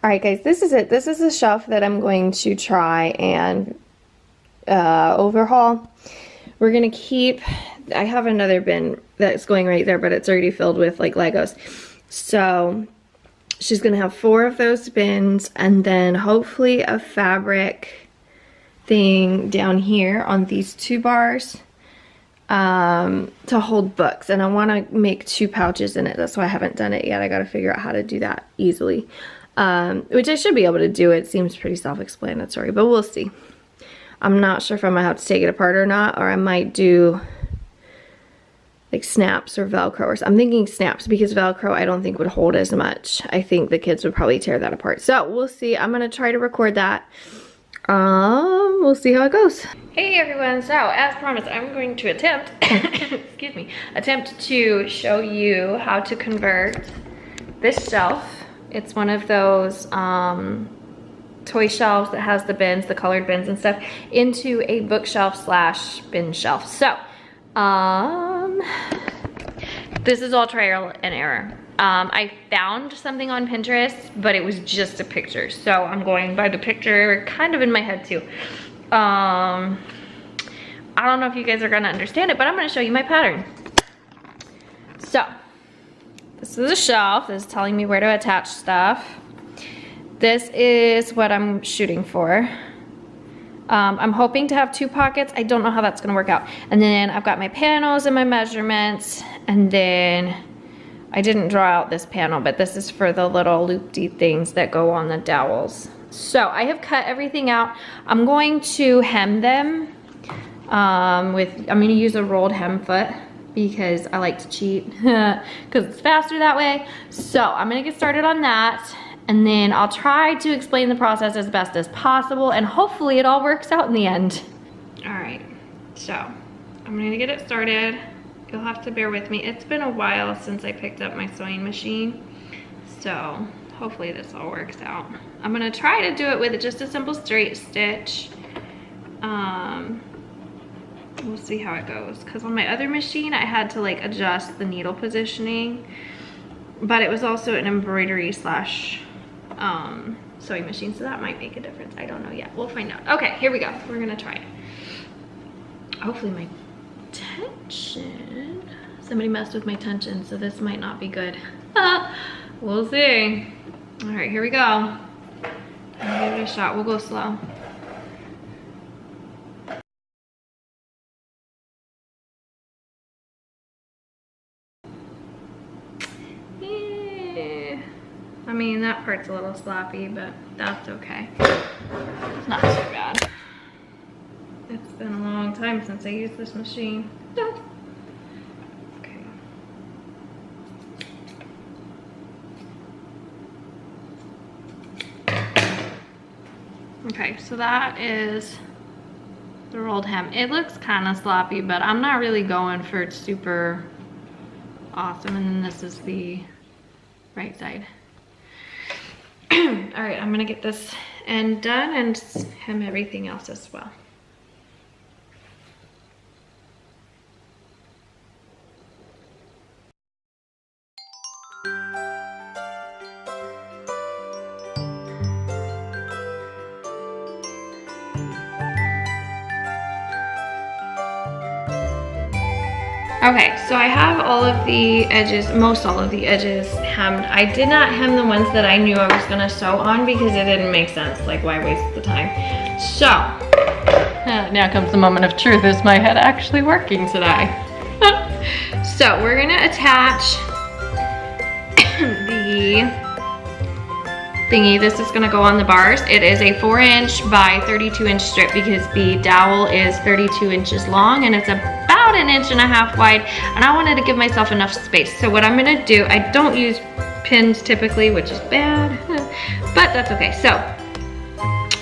All right, guys, this is it. This is the shelf that I'm going to try and overhaul. We're gonna keep, I have another bin that's going right there, but it's already filled with like Legos. So she's gonna have 4 of those bins, and then hopefully a fabric thing down here on these 2 bars to hold books. And I want to make 2 pouches in it. That's why I haven't done it yet. I got to figure out how to do that easily, which I should be able to do. It seems pretty self-explanatory, but we'll see. I'm not sure if I'm gonna have to take it apart or not, or I might do like snaps or Velcro or something. I'm thinking snaps because Velcro I don't think would hold as much. I think the kids would probably tear that apart. So we'll see. I'm gonna try to record that. We'll see how it goes. Hey everyone, so as promised, I'm going to attempt, excuse me, to show you how to convert this shelf. It's one of those toy shelves that has the bins, the colored bins and stuff, into a bookshelf slash bin shelf. So, this is all trial and error. I found something on Pinterest, but it was just a picture. So I'm going by the picture kind of in my head too. I don't know if you guys are gonna understand it, but I'm gonna show you my pattern. So, this is a shelf. This is telling me where to attach stuff. This is what I'm shooting for. I'm hoping to have 2 pockets. I don't know how that's gonna work out. And then I've got my panels and my measurements, and then I didn't draw out this panel, but this is for the little loop-de things that go on the dowels. So I have cut everything out. I'm going to hem them I'm gonna use a rolled hem foot because I like to cheat because it's faster that way. So I'm gonna get started on that, and then I'll try to explain the process as best as possible, and hopefully it all works out in the end. All right, so I'm gonna get it started. You'll have to bear with me. It's been a while since I picked up my sewing machine, so hopefully this all works out. I'm gonna try to do it with just a simple straight stitch. We'll see how it goes, because on my other machine I had to like adjust the needle positioning, but it was also an embroidery slash sewing machine, so that might make a difference. I don't know yet. We'll find out. Okay, here we go. We're gonna try it. Hopefully my tension, somebody messed with my tension, so this might not be good. We'll see. All right, here we go. I'll give it a shot. We'll go slow. I mean, that part's a little sloppy, but that's okay. It's not too bad. It's been a long time since I used this machine. Okay. Okay, so that is the rolled hem. It looks kind of sloppy, but I'm not really going for super awesome. And then this is the right side. All right, I'm gonna get this end done and hem everything else as well. Okay, so I have all of the edges, most all of the edges hemmed. I did not hem the ones that I knew I was gonna sew on because it didn't make sense. Like, why waste the time? So, now comes the moment of truth. Is my head actually working today? So, we're gonna attach the thingy. This is gonna go on the bars. It is a 4" by 32" strip because the dowel is 32 inches long and it's about 1.5 inches wide, and I wanted to give myself enough space. So what I'm gonna do, I don't use pins typically, which is bad, but that's okay. So,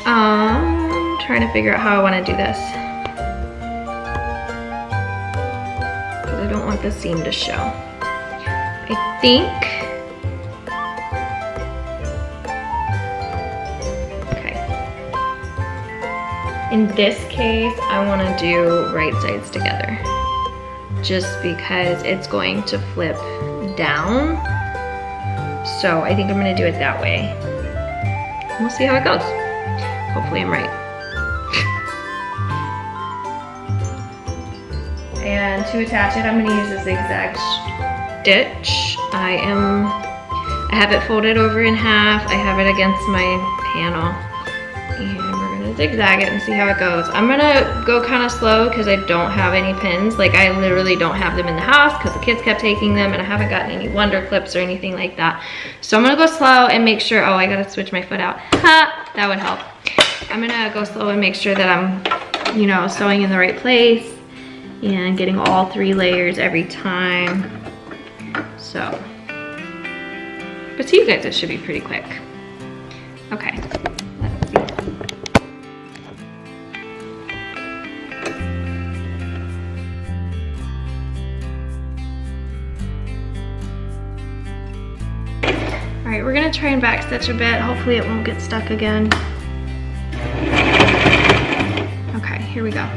I'm trying to figure out how I wanna do this, because I don't want the seam to show. I think, in this case, I want to do right sides together just because it's going to flip down. So I think I'm going to do it that way. we'll see how it goes. Hopefully I'm right. And to attach it, I'm gonna use a zigzag stitch. I have it folded over in half. I have it against my panel. And we're gonna zigzag it and see how it goes. I'm gonna go kind of slow because I don't have any pins. Like, I literally don't have them in the house because the kids kept taking them, and I haven't gotten any wonder clips or anything like that. So I'm gonna go slow and make sure, oh, I gotta switch my foot out. Ha, that would help. I'm gonna go slow and make sure that I'm, you know, sewing in the right place and getting all 3 layers every time. So, but to you guys, it should be pretty quick. Okay, let's see. All right, we're gonna try and back stitch a bit. Hopefully it won't get stuck again. Okay, here we go.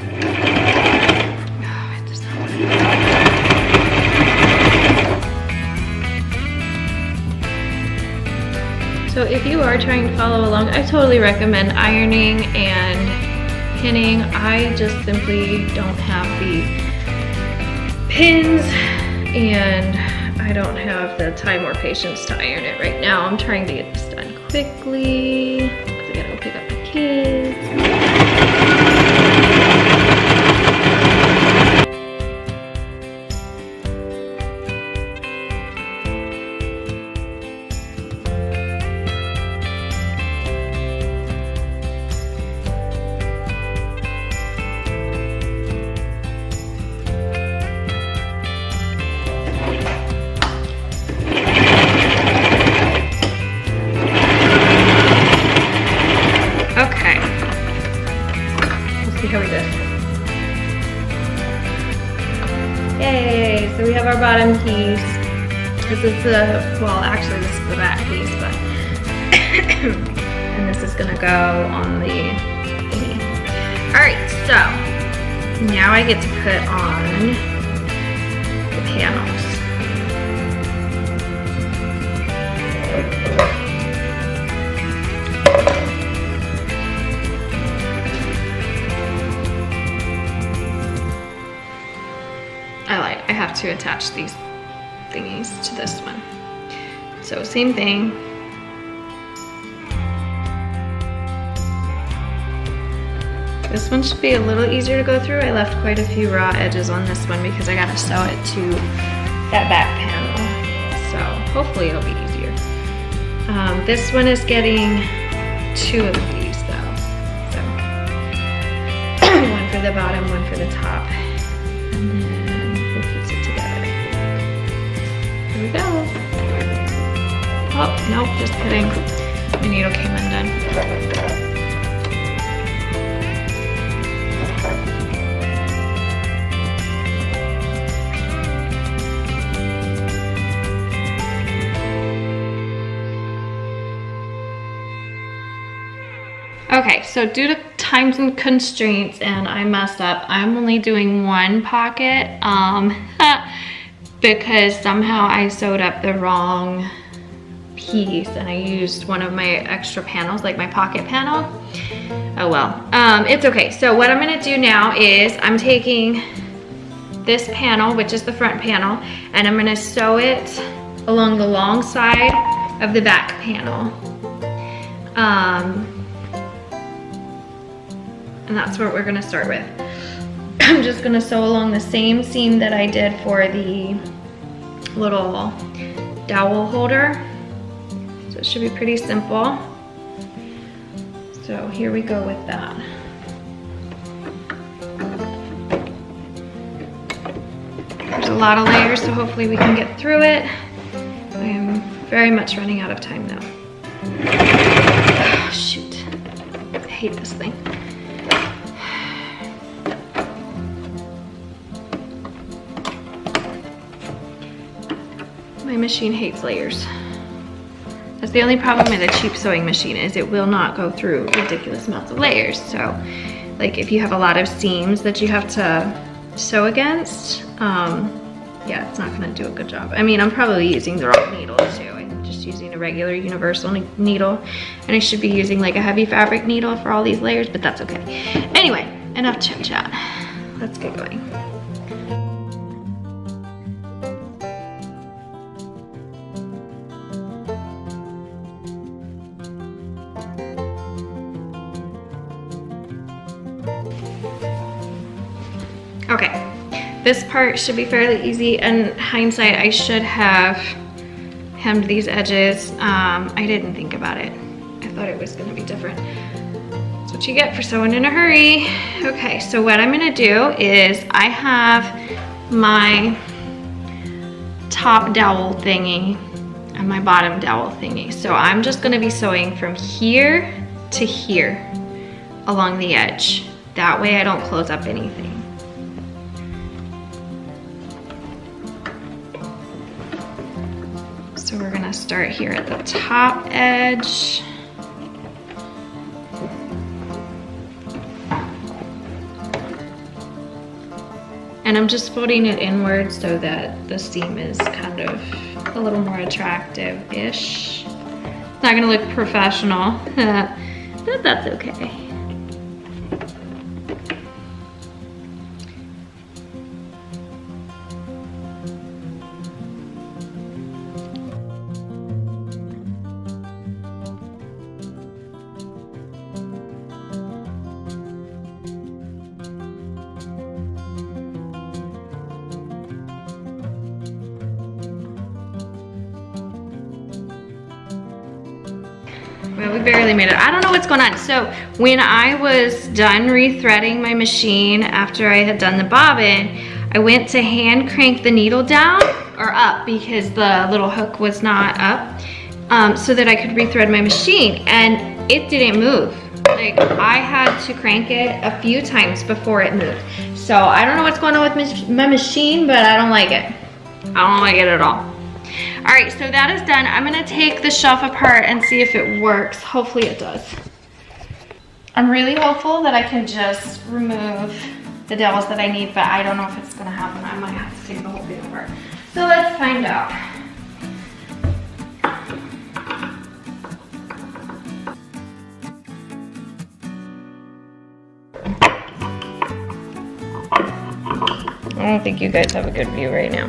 So if you are trying to follow along, I totally recommend ironing and pinning. I just simply don't have the pins, and I don't have the time or patience to iron it right now. I'm trying to get this done quickly because I gotta go pick up my kids. Yay, so we have our bottom piece. This is the, well, actually this is the back piece, but, and this is gonna go on the thingy. All right, so now I get to put on the panels. I have to attach these thingies to this one. So same thing. This one should be a little easier to go through. I left quite a few raw edges on this one because I gotta sew it to that back panel. So hopefully it'll be easier. This one is getting 2 of these though. So one for the bottom, one for the top. And then we'll piece it together. Here we go. Oh, nope, just kidding. My needle came undone. Okay, so due to time and constraints, and I messed up, I'm only doing 1 pocket because somehow I sewed up the wrong piece and I used one of my extra panels, like my pocket panel. Oh well, it's okay. So what I'm gonna do now is I'm taking this panel, which is the front panel, and I'm gonna sew it along the long side of the back panel. And that's what we're gonna start with. I'm just gonna sew along the same seam that I did for the little dowel holder. So it should be pretty simple. So here we go with that. There's a lot of layers, so hopefully we can get through it. I am very much running out of time now. Oh, shoot, I hate this thing. My machine hates layers. That's the only problem with a cheap sewing machine, is it will not go through ridiculous amounts of layers. So like if you have a lot of seams that you have to sew against, yeah, it's not gonna do a good job. I mean, I'm probably using the wrong needle too. I just using a regular universal needle. And I should be using like a heavy fabric needle for all these layers, but that's okay. Anyway, enough chit chat. Let's get going. Okay, this part should be fairly easy. In hindsight, I should have hemmed these edges. I didn't think about it. I thought it was gonna be different. That's what you get for sewing in a hurry. Okay, so what I'm gonna do is I have my top dowel thingy and my bottom dowel thingy. So I'm just gonna be sewing from here to here along the edge. That way I don't close up anything. So we're gonna start here at the top edge. And I'm just folding it inward so that the seam is kind of a little more attractive-ish. It's not gonna look professional, but that's okay. Well, we barely made it. I don't know what's going on. So when I was done rethreading my machine after I had done the bobbin, I went to hand crank the needle down or up because the little hook was not up, so that I could rethread my machine, and it didn't move. Like, I had to crank it a few times before it moved. So I don't know what's going on with my machine, but I don't like it. I don't like it at all. All right, so that is done. I'm gonna take the shelf apart and see if it works. Hopefully it does. I'm really hopeful that I can just remove the dowels that I need, but I don't know if it's gonna happen. I might have to take the whole thing apart. So let's find out. I don't think you guys have a good view right now.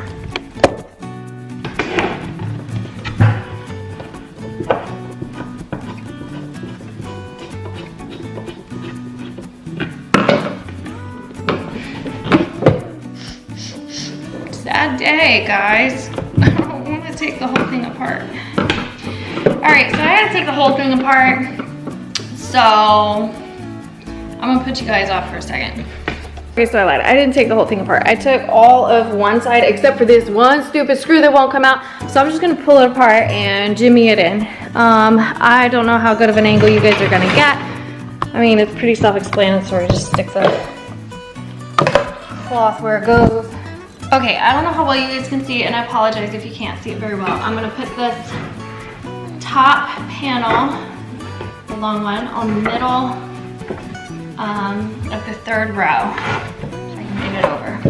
Sad day, guys. I don't want to take the whole thing apart. All right, so I had to take the whole thing apart. So I'm gonna put you guys off for a second. Okay, so I lied. I didn't take the whole thing apart. I took all of one side except for this one stupid screw that won't come out. So I'm just gonna pull it apart and jimmy it in. I don't know how good of an angle you guys are gonna get. I mean, it's pretty self-explanatory. Just stick the cloth where it goes. Okay, I don't know how well you guys can see it, and I apologize if you can't see it very well. I'm gonna put this top panel, the long one, on the middle of the third row. So I can bring it over.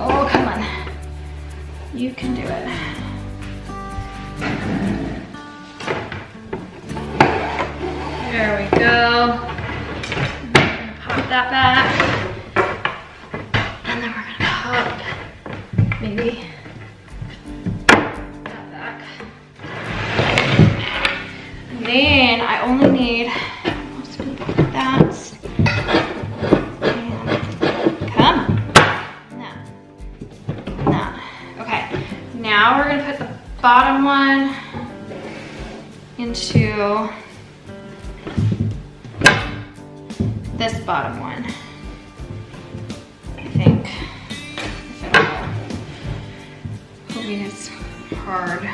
Oh, come on. You can do it. There we go. I'm gonna pop that back. And then we're gonna pop maybe that back. And then I only need that. And come on. That. Okay. Now we're gonna put the bottom one into this bottom one. I think. Hoping it's hard.